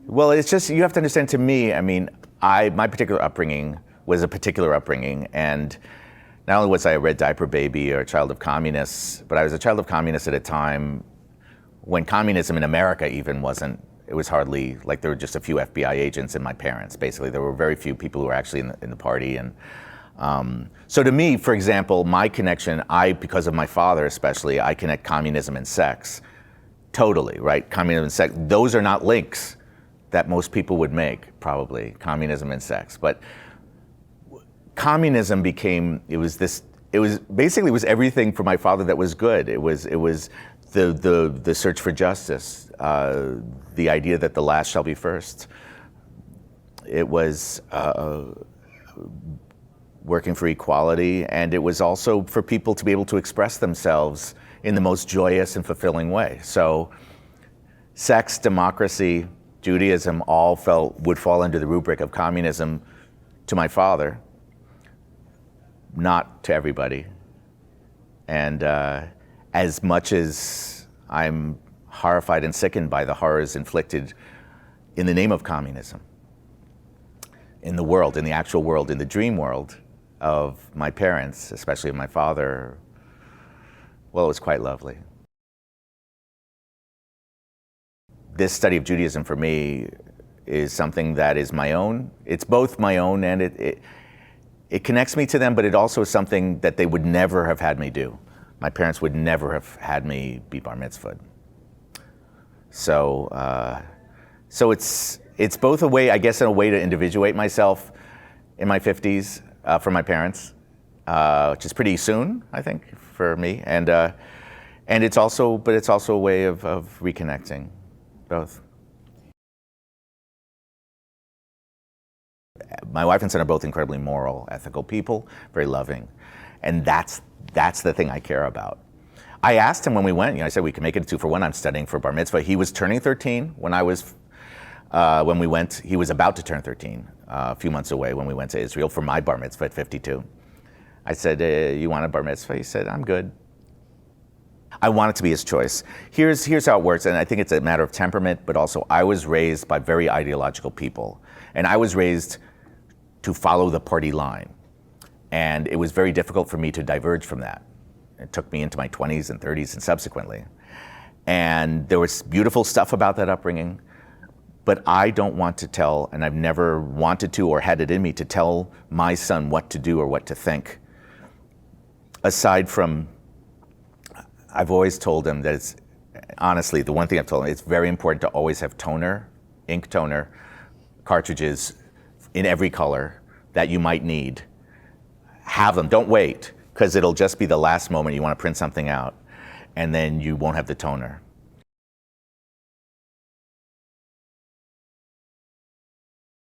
Well, it's just, you have to understand, to me, I mean, my particular upbringing was a particular upbringing, and not only was I a red diaper baby or a child of communists, but I was a child of communists at a time when communism in America even wasn't, it was hardly, like there were just a few FBI agents and my parents, basically. There were very few people who were actually in the party. And so to me, for example, my connection, because of my father especially, I connect communism and sex. Totally, right? Communism and sex, those are not links that most people would make, probably, communism and sex. But communism became, it was everything for my father that was good. It was the search for justice, the idea that the last shall be first. It was working for equality, and it was also for people to be able to express themselves in the most joyous and fulfilling way. So sex, democracy, Judaism all would fall under the rubric of communism to my father, not to everybody. And as much as I'm horrified and sickened by the horrors inflicted in the name of communism, in the world, in the actual world, in the dream world of my parents, especially of my father, well, it was quite lovely. This study of Judaism for me is something that is my own. It's both my own, and it connects me to them, but it also is something that they would never have had me do. My parents would never have had me be bar mitzvahed. So it's both a way, I guess, in a way to individuate myself in my 50s from my parents, which is pretty soon, I think, for me, and it's also a way of reconnecting, both. My wife and son are both incredibly moral, ethical people, very loving, and that's the thing I care about. I asked him when we went, I said we can make it a 2-for-1. I'm studying for bar mitzvah. He was turning 13 when we went. He was about to turn 13, a few months away when we went to Israel for my bar mitzvah at 52. I said, you want a bar mitzvah? He said, I'm good. I want it to be his choice. Here's how it works, and I think it's a matter of temperament, but also I was raised by very ideological people, and I was raised to follow the party line. And it was very difficult for me to diverge from that. It took me into my 20s and 30s and subsequently. And there was beautiful stuff about that upbringing, but I don't want to tell, and I've never wanted to or had it in me to tell my son what to do or what to think. Aside from, I've always told him that it's, honestly, the one thing I've told him, it's very important to always have toner, ink toner, cartridges in every color that you might need. Have them, don't wait, because it'll just be the last moment you want to print something out, and then you won't have the toner.